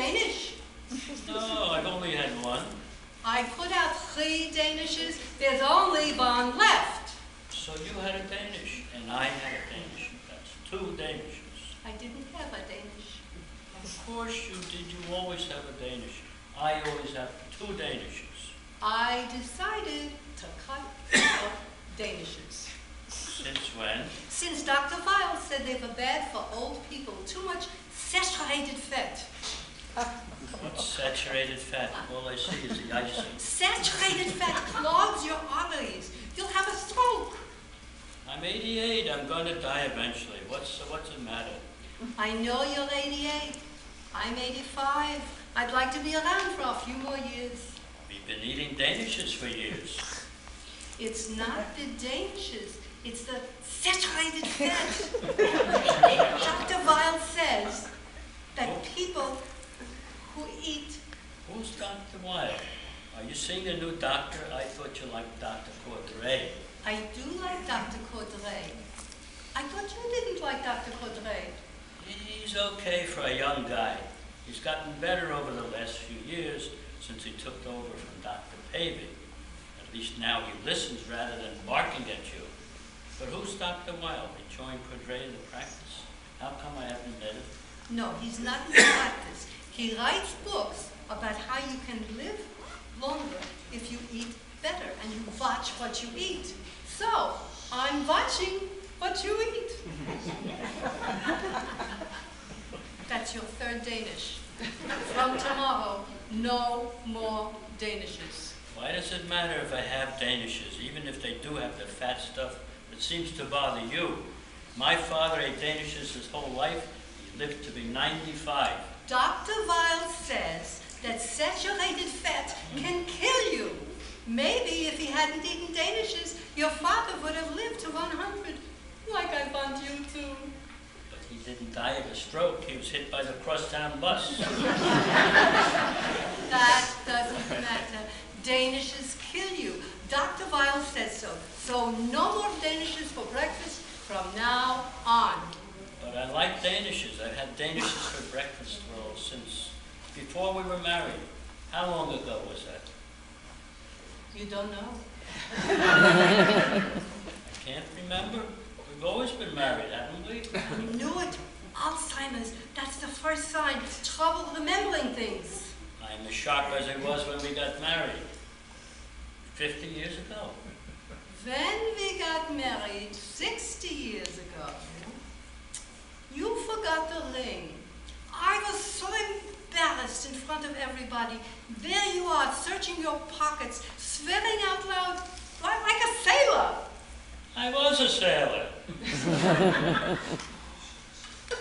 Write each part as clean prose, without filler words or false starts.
Danish. No, I've only had one. I put out 3 Danishes. There's only one left. So you had a Danish, and I had a Danish. That's 2 Danishes. I didn't have a Danish. Of course you did. You always have a Danish. I always have 2 Danishes. I decided to cut out Danishes. Since when? Since Dr. Weil said they were bad for old people, too much saturated fat. What's saturated fat? All I see is the icing. Saturated fat clogs your arteries. You'll have a stroke. I'm 88. I'm going to die eventually. What's the matter? I know you're 88. I'm 85. I'd like to be around for a few more years. We've been eating Danishes for years. It's not the Danishes. It's the saturated fat. Dr. Weil says that people who eat... Who's Dr. Weil? Are you seeing a new doctor? I thought you liked Dr. Cordray. I do like Dr. Cordray. I thought you didn't like Dr. Cordray. He's okay for a young guy. He's gotten better over the last few years since he took over from Dr. Pavey. At least now he listens rather than barking at you. But who's Dr. Weil? He joined Cordray in the practice? How come I haven't met him? No, he's not in practice. He writes books about how you can live longer if you eat better and you watch what you eat. So, I'm watching what you eat. That's your 3rd Danish. From tomorrow, no more Danishes. Why does it matter if I have Danishes, even if they do have the fat stuff that seems to bother you? My father ate Danishes his whole life. He lived to be 95. Dr. Weil says that saturated fat can kill you. Maybe if he hadn't eaten Danishes, your father would have lived to 100, like I want you to. But he didn't die of a stroke. He was hit by the crosstown bus. That doesn't matter. Danishes kill you. Dr. Weil says so. So no more Danishes for breakfast from now on. But I like Danishes. I've had Danishes for breakfast since before we were married. How long ago was that? You don't know. I can't remember. We've always been married, haven't we? I knew it. Alzheimer's. That's the first sign. Trouble remembering things. I'm as sharp as I was when we got married. 50 years ago. When we got married 60 years ago, you forgot the ring. I was so embarrassed in front of everybody. There you are, searching your pockets, swearing out loud like a sailor. I was a sailor.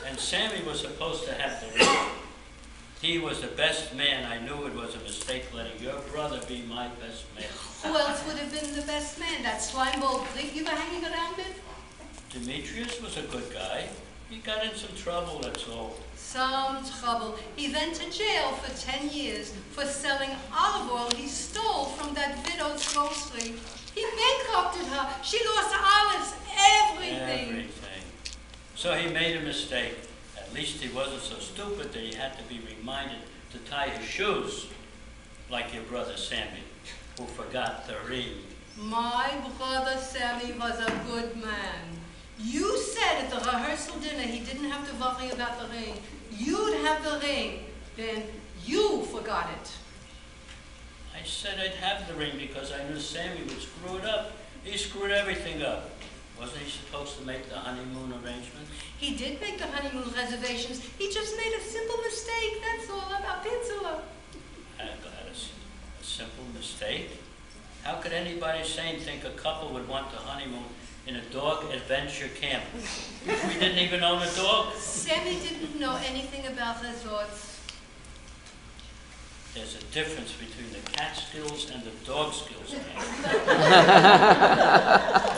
And Sammy was supposed to have the ring. He was the best man. I knew it was a mistake letting your brother be my best man. Who else would have been the best man? That slimeball Greek you were hanging around with? Demetrius was a good guy. He got in some trouble, that's all. Some trouble. He went to jail for 10 years for selling olive oil he stole from that widow's grocery. He bankrupted her. She lost olives, everything. Everything. So he made a mistake. At least he wasn't so stupid that he had to be reminded to tie his shoes, like your brother Sammy, who forgot the ring. My brother Sammy was a good man. You said at the rehearsal dinner he didn't have to worry about the ring. You'd have the ring. Then you forgot it. I said I'd have the ring because I knew Sammy would screw it up. He screwed everything up. Wasn't he supposed to make the honeymoon arrangements? He did make the honeymoon reservations. He just made a simple mistake, that's all, a peninsula. A simple mistake? How could anybody sane think a couple would want to honeymoon in a dog adventure camp? We didn't even own a dog. Sammy didn't know anything about resorts. There's a difference between the cat skills and the dog skills.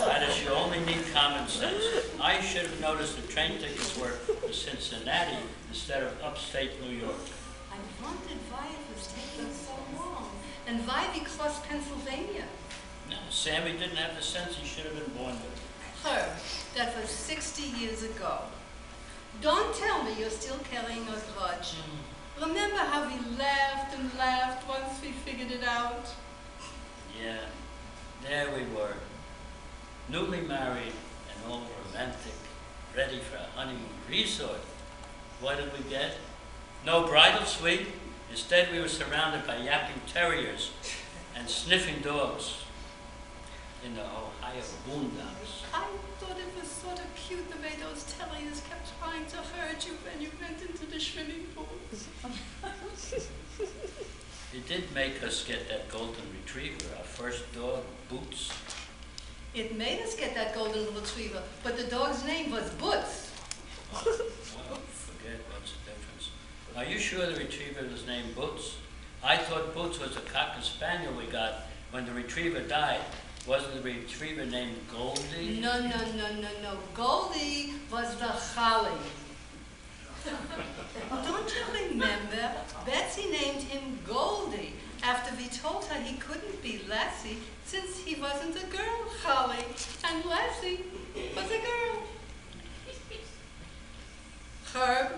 Gladys, you only need common sense. I should have noticed the train tickets were to Cincinnati instead of upstate New York. I wondered why it was taking so long, and why we crossed Pennsylvania. No, Sammy didn't have the sense he should have been born with. Her, that was 60 years ago. Don't tell me you're still carrying a grudge. Remember how we laughed and laughed once we figured it out? Yeah, there we were, newly married and all romantic, ready for a honeymoon resort. What did we get? No bridal suite. Instead, we were surrounded by yapping terriers and sniffing dogs in the Ohio boondocks. I thought it was sort of cute the way those terriers kept trying to hurt you when you went into the swimming pool. It did make us get that golden retriever, our first dog, Boots. It made us get that golden retriever, but the dog's name was Boots. Oh, well, forget what's the difference. Are you sure the retriever was named Boots? I thought Boots was a cocker spaniel we got when the retriever died. Wasn't the retriever named Goldie? No. Goldie was the Holly. Don't you remember? Betsy named him Goldie after we told her he couldn't be Lassie since he wasn't a girl, Holly, and Lassie was a girl. Herb,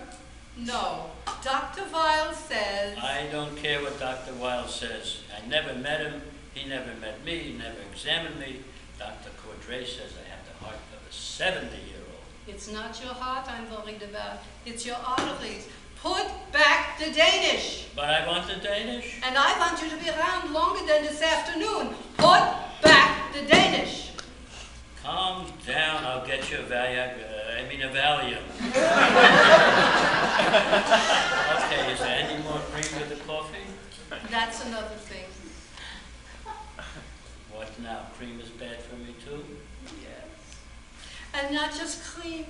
no. Dr. Weil says... I don't care what Dr. Weil says. I never met him. He never met me. He never examined me. Dr. Cordray says I have the heart of a 70-year-old. It's not your heart I'm worried about. It's your arteries. Put back the Danish. But I want the Danish. And I want you to be around longer than this afternoon. Put back the Danish. Calm down. I'll get you a Valium. Okay, is there any more cream with the coffee? That's another thing. What now? Cream is bad for me too? Yes. And not just cream,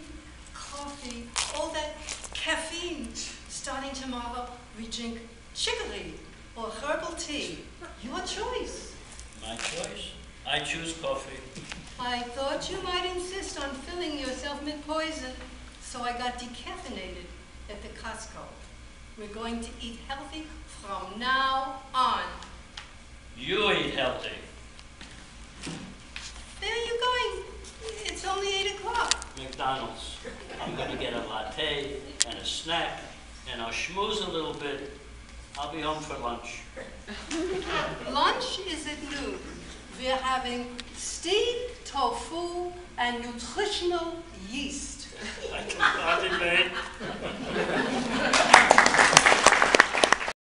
coffee, all that caffeine. Starting tomorrow, we drink chicory or herbal tea. Your choice. My choice? I choose coffee. I thought you might insist on filling yourself with poison, so I got decaffeinated at the Costco. We're going to eat healthy from now on. You eat healthy. Where are you going? It's only 8 o'clock. McDonald's. I'm going to get a latte and a snack, and I'll schmooze a little bit. I'll be home for lunch. Lunch is at noon. We're having steamed tofu and nutritional yeast. I can hardly wait.